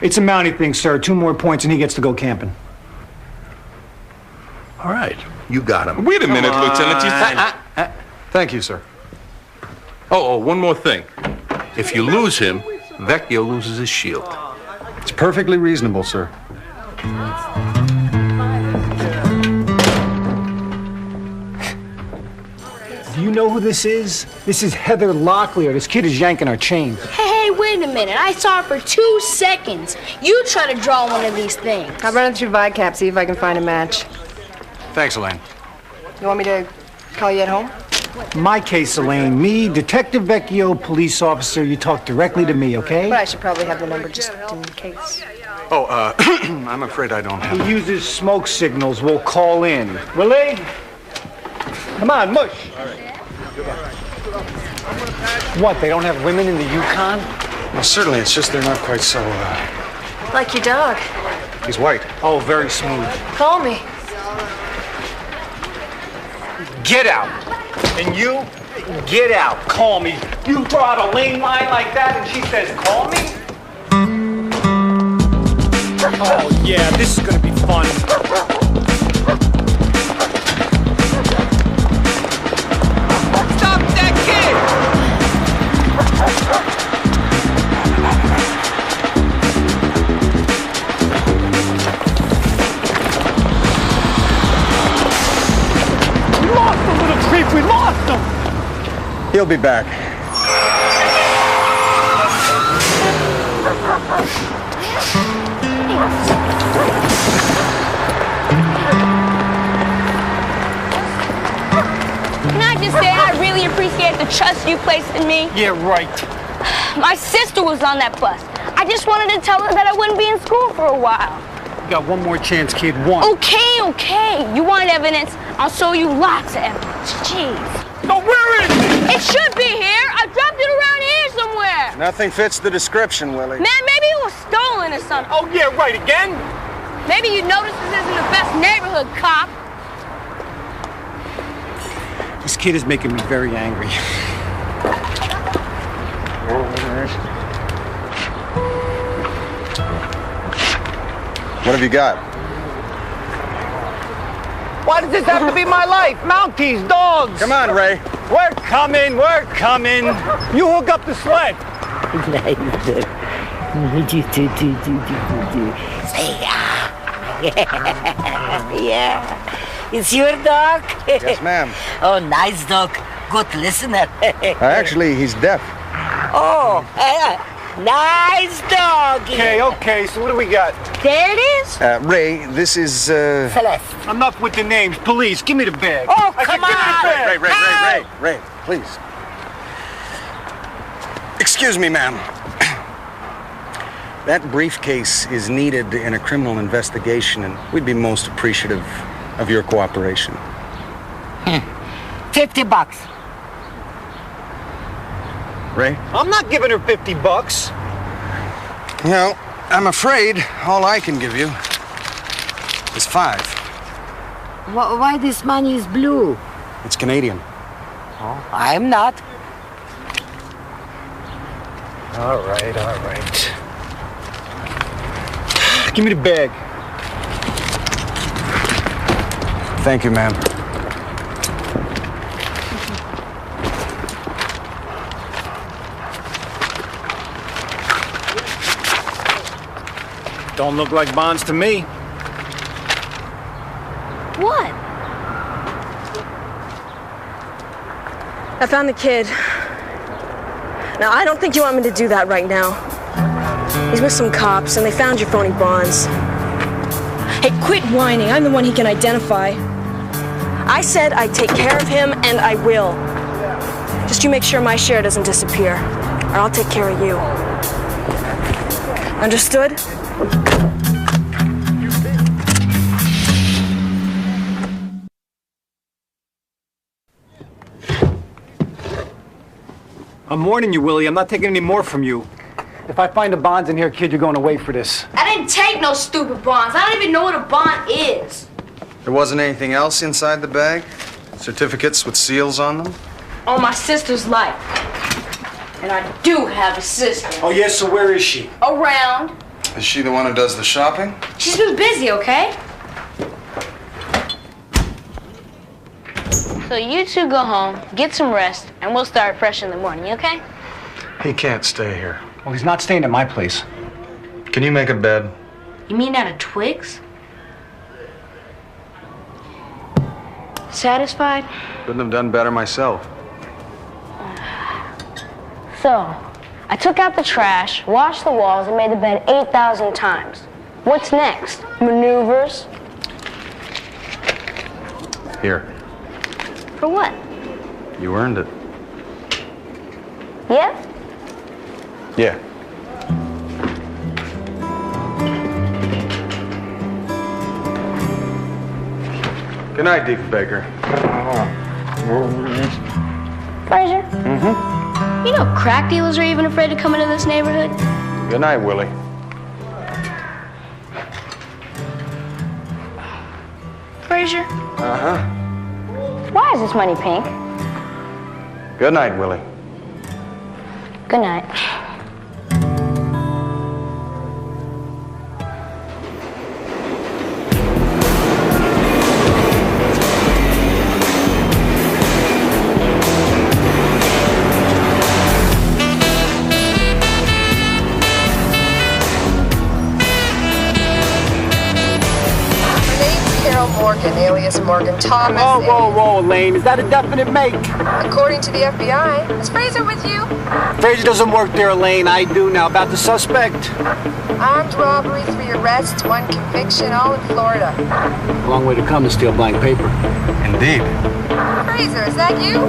It's a Mountie thing, sir. 2 more points and he gets to go camping. All right. You got him. Wait a minute, Lieutenant. Thank you, sir. Oh, one more thing. If you lose him, Vecchio loses his shield. It's perfectly reasonable, sir. Do you know who this is? This is Heather Locklear. This kid is yanking our chains. Hey, wait a minute. I saw her for 2 seconds. You try to draw one of these things. I'll run it through VICAP, see if I can find a match. Thanks, Elaine. You want me to call you at home? My case, Elaine. Me, Detective Vecchio, police officer. You talk directly to me, okay? But I should probably have the number just in case. Oh, I'm afraid I don't have it. He uses smoke signals. We'll call in. Willie? Come on, mush. What, they don't have women in the Yukon? Well, certainly, it's just they're not quite so, Like your dog. He's white. Oh, very smooth. Call me. Get out. And you, get out. Call me. You throw out a lane line like that and she says, call me? Oh, yeah, this is gonna be fun. Stop that kid! We lost the little creep, we lost him! He'll be back. Can I just say I really appreciate the trust you placed in me? Yeah, right. My sister was on that bus. I just wanted to tell her that I wouldn't be in school for a while. You got one more chance, kid. One. Okay. You want evidence? I'll show you lots of evidence. Jeez. No, where is it? It should be here. I dropped it around here somewhere. Nothing fits the description, Willie. Man, maybe it was stolen or something. Oh, yeah, right. Again? Maybe you noticed this isn't the best neighborhood cop. This kid is making me very angry. What have you got? Why does this have to be my life? Mounties, dogs. Come on, Ray. We're coming. You hook up the sled. Yeah. It's your dog? Yes, ma'am. Oh, nice dog. Good listener. Actually, he's deaf. Oh, nice doggy. Okay, so what do we got? There it is. Ray, this is, Celeste. Enough with the names, please. Give me the bag. Oh, I said, come on. give me the bag. Ray, please. Excuse me, ma'am. That briefcase is needed in a criminal investigation, and we'd be most appreciative of your cooperation. $50. Ray? I'm not giving her $50. No, I'm afraid all I can give you is 5. Why this money is blue? It's Canadian. Oh, I'm not. All right. Give me the bag. Thank you, ma'am. Don't look like bonds to me. What? I found the kid. Now, I don't think you want me to do that right now. He's with some cops, and they found your phony bonds. Hey, quit whining. I'm the one he can identify. I said I'd take care of him, and I will. Just you make sure my share doesn't disappear, or I'll take care of you. Understood? I'm warning you, Willie. I'm not taking any more from you. If I find the bonds in here, kid, you're going away for this. I didn't take no stupid bonds. I don't even know what a bond is. There wasn't anything else inside the bag? Certificates with seals on them? On my sister's life. And I do have a sister. Oh, yes, so where is she? Around. Is she the one who does the shopping? She's been busy, okay? So you two go home, get some rest, and we'll start fresh in the morning, okay? He can't stay here. Well, he's not staying at my place. Can you make a bed? You mean out of twigs? Satisfied? Couldn't have done better myself. So, I took out the trash, washed the walls, and made the bed 8,000 times. What's next? Maneuvers? Here. For what? You earned it. Yeah? Yeah. Good night, Diefenbaker. Fraser? Mm-hmm. You know crack dealers are even afraid to come into this neighborhood? Good night, Willie. Fraser? Uh-huh. Why is this money pink? Good night, Willie. Good night. Morgan, alias Morgan Thomas. Whoa, Elaine. Is that a definite make? According to the FBI. Is Fraser with you? Fraser doesn't work there, Elaine. I do now. About the suspect. Armed robbery, 3 arrests, 1 conviction, all in Florida. Long way to come to steal blank paper. Indeed. Fraser, is that you?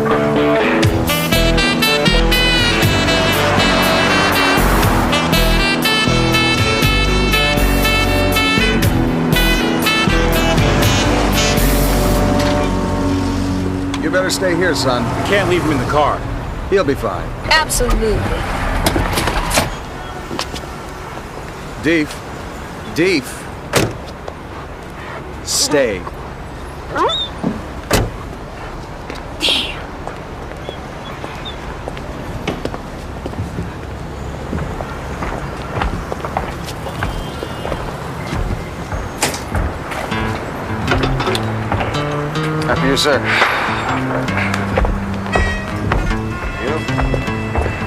You better stay here, son. You can't leave him in the car. He'll be fine. Absolutely. Deef. Stay. After you, sir.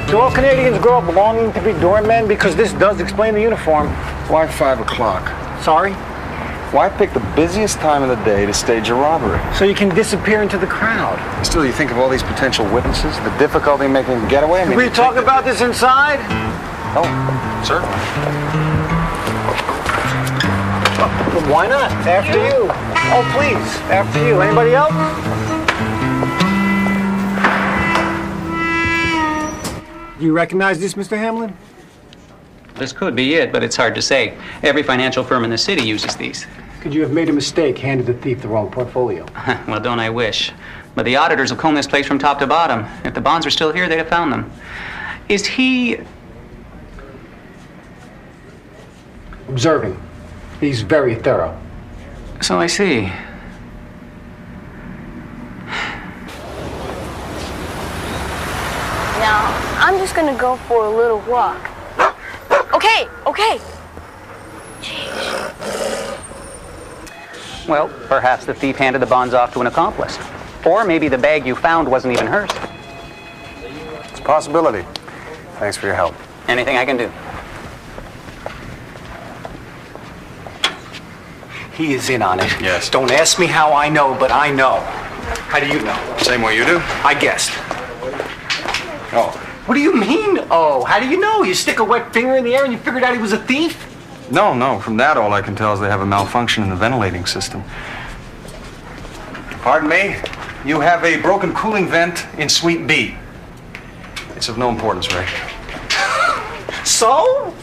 Do all Canadians grow up longing to be doormen? Because this does explain the uniform. Why 5 o'clock? Sorry? Why pick the busiest time of the day to stage a robbery? So you can disappear into the crowd. Still, you think of all these potential witnesses, the difficulty in making a getaway? Can we talk about this inside? Oh, certainly. Well, why not? After you. Oh, please. After you. Anybody else? Do you recognize this, Mr. Hamlin? This could be it, but it's hard to say. Every financial firm in the city uses these. Could you have made a mistake, handed the thief the wrong portfolio? Well, don't I wish. But the auditors have combed this place from top to bottom. If the bonds were still here, they'd have found them. Is he... Observing. He's very thorough. So I see. Now, I'm just gonna go for a little walk. Okay. Well, perhaps the thief handed the bonds off to an accomplice. Or maybe the bag you found wasn't even hers. It's a possibility. Thanks for your help. Anything I can do. He is in on it. Yes. Don't ask me how I know, but I know. How do you know? Same way you do? I guessed. Oh. What do you mean, oh? How do you know? You stick a wet finger in the air and you figured out he was a thief? No. From that, all I can tell is they have a malfunction in the ventilating system. Pardon me? You have a broken cooling vent in Suite B. It's of no importance, Ray. So?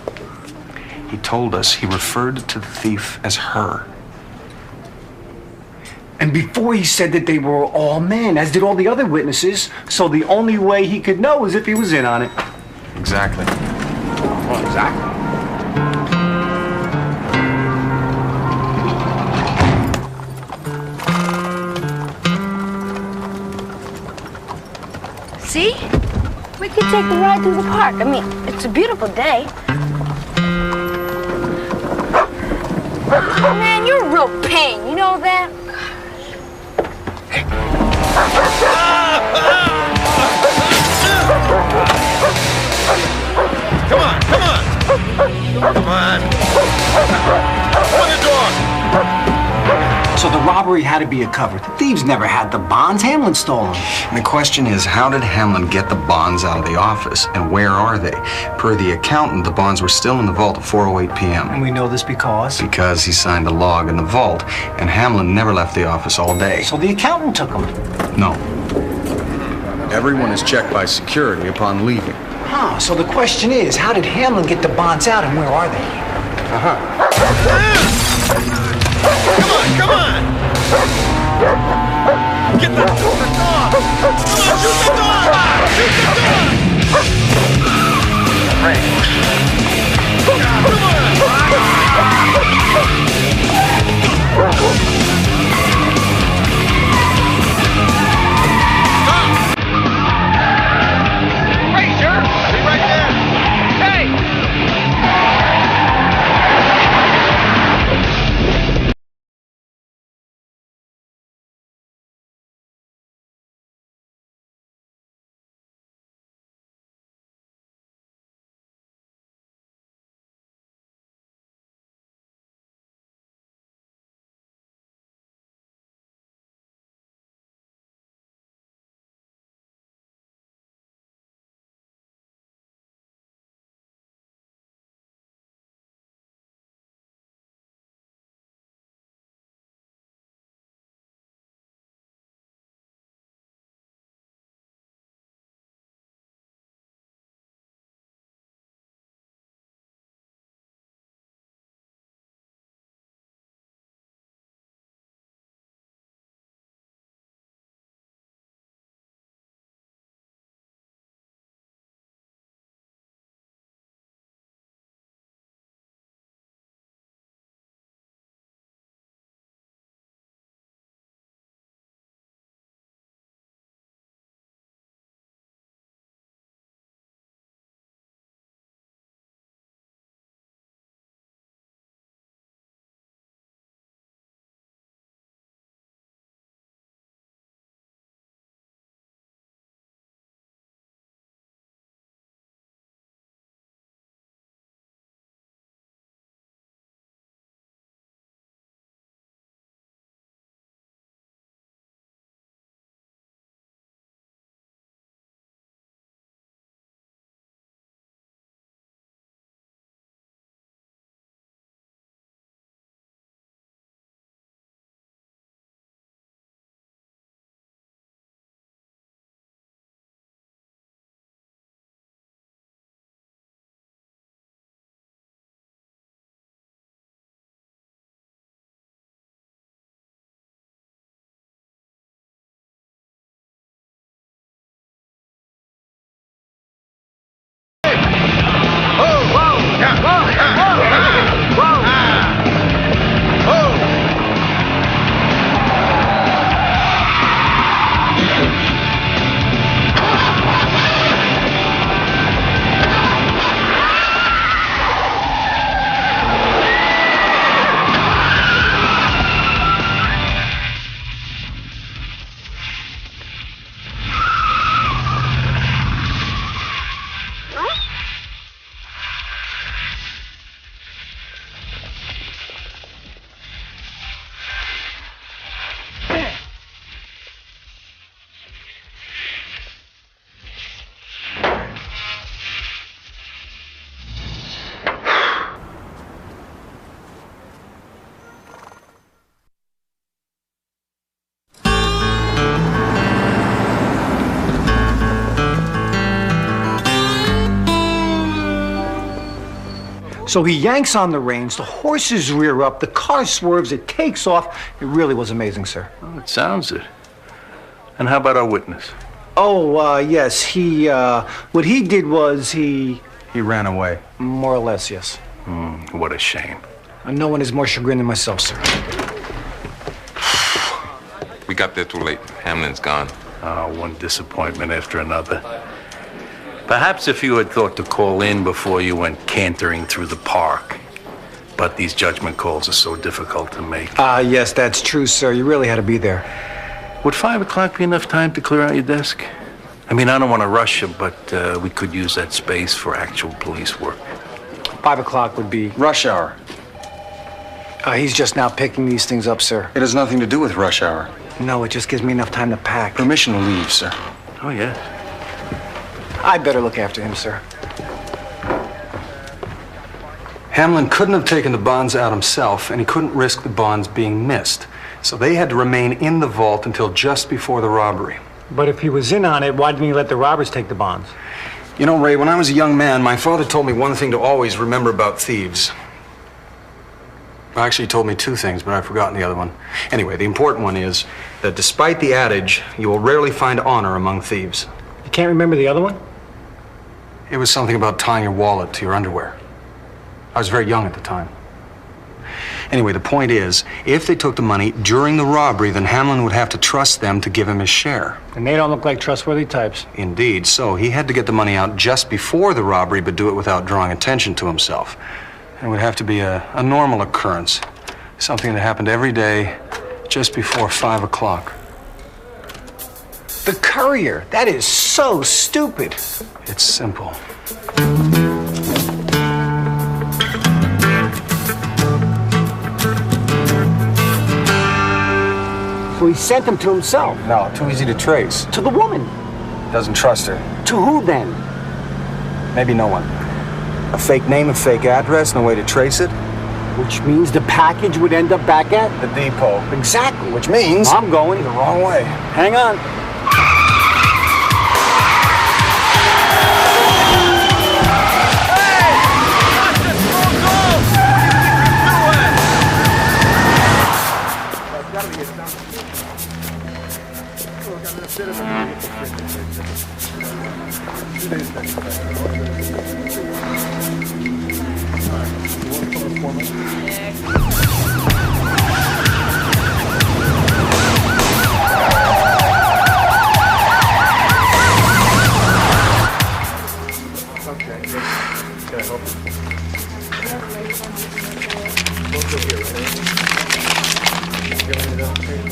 He told us he referred to the thief as her. And before he said that they were all men, as did all the other witnesses, so the only way he could know is if he was in on it. Exactly. Well, exactly. See? We could take a ride through the park. I mean, it's a beautiful day. Oh, man, you're a real pain. You know that? Come on, come on! Come on! Open the door! So the robbery had to be a cover. The thieves never had the bonds. Hamlin stole them. And the question is, how did Hamlin get the bonds out of the office, and where are they? Per the accountant, the bonds were still in the vault at 4:08 p.m. And we know this because? Because he signed a log in the vault, and Hamlin never left the office all day. So the accountant took them. No. Everyone is checked by security upon leaving. Huh, so the question is, how did Hamlin get the bonds out and where are they? Come on, come on! Get the door! Come on, shoot the door! Shoot the door! Ranger! Be right there! Hey! So he yanks on the reins, the horses rear up, the car swerves, it takes off. It really was amazing, sir. Well, it sounds it. And how about our witness? Oh, yes, what he did was He ran away. more or less, yes. What a shame. And no one is more chagrined than myself, sir. We got there too late. Hamlin's gone. Oh, one disappointment after another. Perhaps if you had thought to call in before you went cantering through the park. but these judgment calls are so difficult to make. Yes, that's true, sir. You really had to be there. Would 5 o'clock be enough time to clear out your desk? I mean, I don't want to rush you, but we could use that space for actual police work. 5 o'clock would be... Rush hour. He's just now picking these things up, sir. It has nothing to do with rush hour. No, it just gives me enough time to pack. Permission to leave, sir. Oh, yeah. I better look after him, sir. Hamlin couldn't have taken the bonds out himself, and he couldn't risk the bonds being missed. So they had to remain in the vault until just before the robbery. But if he was in on it, why didn't he let the robbers take the bonds? You know, Ray, when I was a young man, my father told me one thing to always remember about thieves. Actually, he told me 2 things, but I've forgotten the other one. Anyway, the important one is that despite the adage, you will rarely find honor among thieves. You can't remember the other one? It was something about tying your wallet to your underwear. I was very young at the time. Anyway, the point is, if they took the money during the robbery, then Hamlin would have to trust them to give him his share. And they don't look like trustworthy types. Indeed, so he had to get the money out just before the robbery, but do it without drawing attention to himself. It would have to be a normal occurrence, something that happened every day just before 5 o'clock. The courier, that is so stupid. It's simple. So he sent them to himself. No, too easy to trace. To the woman. Doesn't trust her. To who then? Maybe no one. A fake name, a fake address, no way to trace it. Which means the package would end up back at? The depot. Exactly. Which means... I'm going the wrong way. Hang on.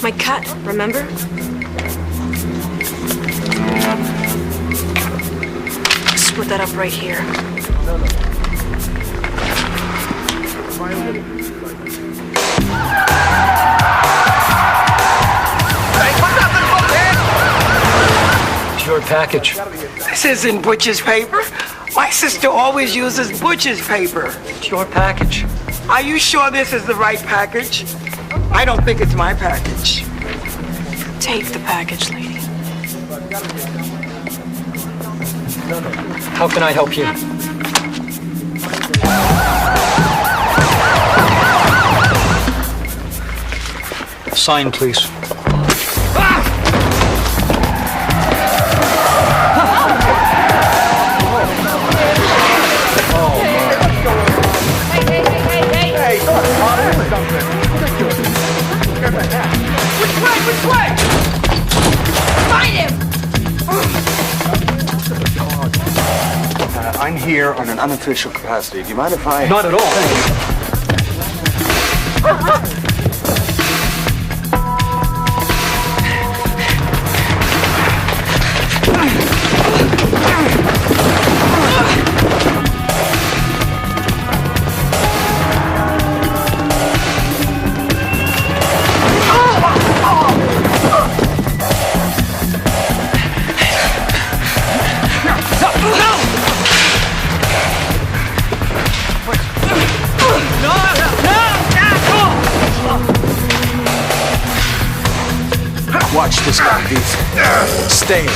My cut, remember? Just put that up right here. It's your package. This isn't Butch's paper. My sister always uses Butch's paper. It's your package. Are you sure this is the right package? I don't think it's my package. Take the package, lady. How can I help you? Sign, please. Which way? Find him! I'm here on an unofficial capacity. Do you mind if I... Not at all. Watch this guy, Beef. Stay.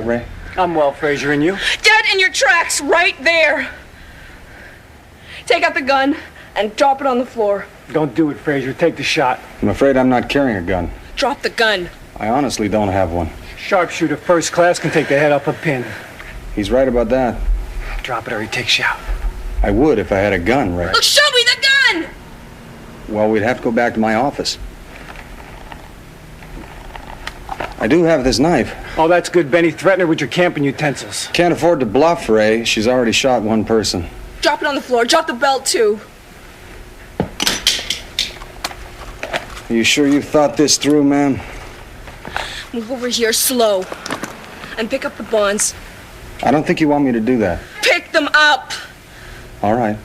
right, Ray? I'm well, Frazier, and you? Dead in your tracks, right there. Take out the gun and drop it on the floor. Don't do it, Frazier. Take the shot. I'm afraid I'm not carrying a gun. Drop the gun. I honestly don't have one. Sharpshooter first class can take the head off a pin. He's right about that. Drop it or he takes you out. I would if I had a gun, Ray. Look, show me the gun! Well, we'd have to go back to my office. I do have this knife. Oh, that's good, Benny. Threaten her with your camping utensils. Can't afford to bluff, Ray. She's already shot one person. Drop it on the floor. Drop the belt, too. Are you sure you've thought this through, ma'am? Move over here slow. And pick up the bonds. I don't think you want me to do that. Pick them up! All right.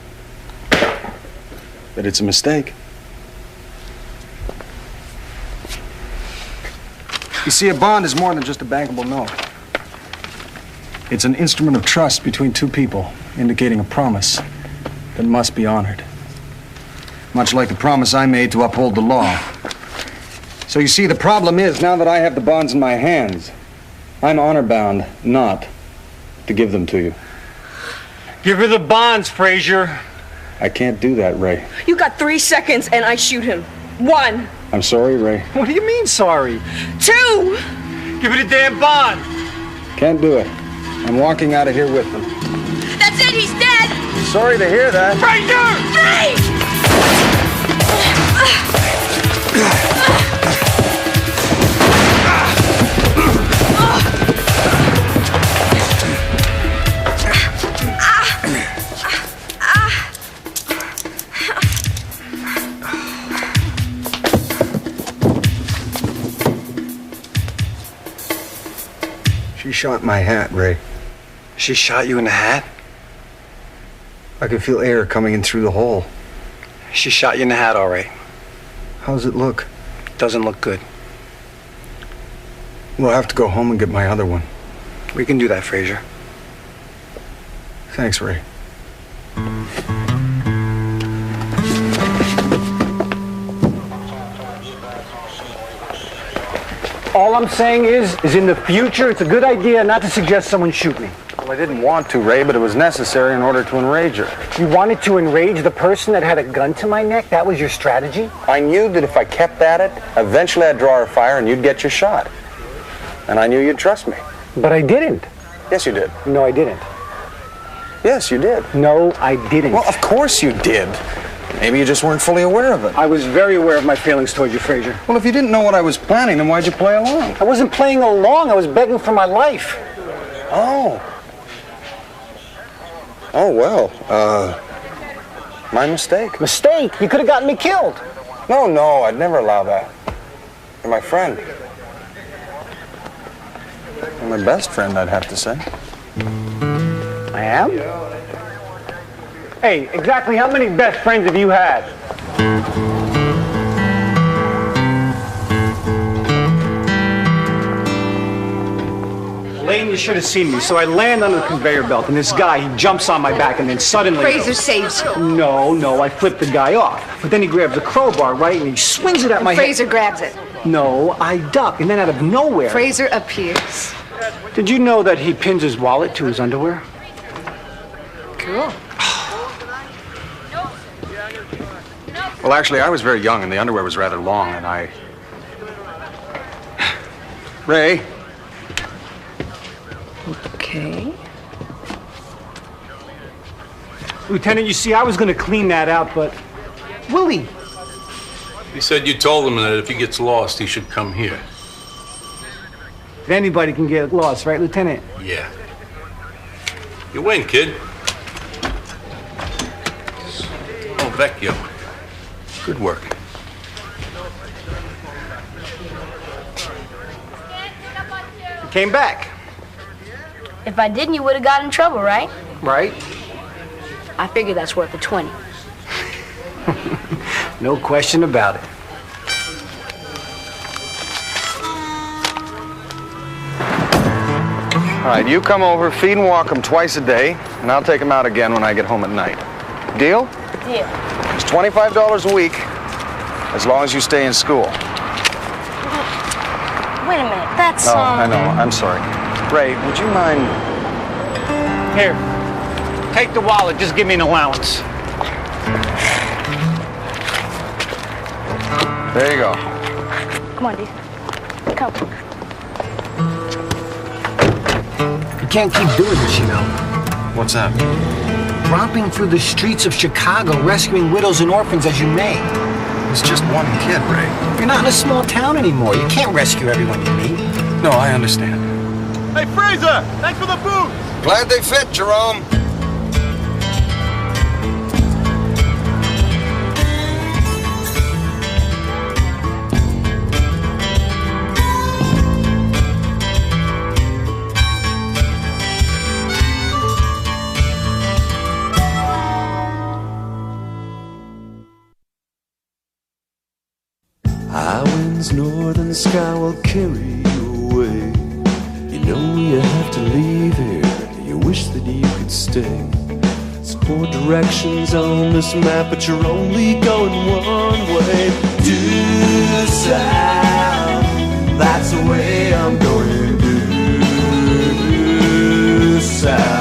But it's a mistake. You see, a bond is more than just a bankable note. It's an instrument of trust between two people, indicating a promise that must be honored. Much like the promise I made to uphold the law. So you see, the problem is, now that I have the bonds in my hands, I'm honor-bound not to give them to you. Give her the bonds, Frazier. I can't do that, Ray. You got 3 seconds and I shoot him. 1. I'm sorry, Ray. What do you mean, sorry? 2. Give her the damn bond. Can't do it. I'm walking out of here with them. That's it, he's dead! Sorry to hear that. Frazier! She shot my hat, Ray. She shot you in the hat? I could feel air coming in through the hole. She shot you in the hat, all right. How does it look? Doesn't look good. We'll have to go home and get my other one. We can do that, Frazier. Thanks, Ray. All I'm saying is in the future, it's a good idea not to suggest someone shoot me. Well, I didn't want to, Ray, but it was necessary in order to enrage her. You wanted to enrage the person that had a gun to my neck? That was your strategy? I knew that if I kept at it, eventually I'd draw her fire and you'd get your shot. And I knew you'd trust me. But I didn't. Yes, you did. No, I didn't. Yes, you did. No, I didn't. Well, of course you did. Maybe you just weren't fully aware of it. I was very aware of my feelings toward you, Frazier. Well, if you didn't know what I was planning, then why'd you play along? I wasn't playing along. I was begging for my life. Oh. Oh, well, my mistake. Mistake? You could have gotten me killed. No, I'd never allow that. You're my friend. You're my best friend, I'd have to say. I am? Hey, exactly how many best friends have you had? Lane, you should have seen me. So I land on the conveyor belt, and this guy, he jumps on my back, and then suddenly... Frazier saves you. No, I flip the guy off. But then he grabs a crowbar, right, and he swings it at my head. Frazier grabs it. No, I duck, and then out of nowhere... Frazier appears. Did you know that he pins his wallet to his underwear? Cool. Well, actually, I was very young, and the underwear was rather long, and I... Ray? Okay. Lieutenant, you see, I was going to clean that out, but... Willie! He said you told him that if he gets lost, he should come here. Anybody can get lost, right, Lieutenant? Yeah. You win, kid. Oh, Vecchio. Good work. You came back. If I didn't, you would have got in trouble, right? Right? I figure that's worth a 20. No question about it. All right, you come over, feed and walk them twice a day, and I'll take them out again when I get home at night. Deal? Deal. It's $25 a week, as long as you stay in school. Wait a minute, that's... Oh, I know. I'm sorry. Ray, would you mind? Here, take the wallet. Just give me an allowance. There you go. Come on, Dee. Come. You can't keep doing this, you know. What's that? Romping through the streets of Chicago, rescuing widows and orphans as you may. It's just one kid, Ray. You're not in a small town anymore. You can't rescue everyone you meet. No, I understand. Hey, Fraser! Thanks for the boots! Glad they fit, Jerome. Highwind's northern sky will carry you away. You know you have to leave here. You wish that you could stay. There's 4 directions on this map, but you're only going one way. Due south, that's the way I'm going. Due south.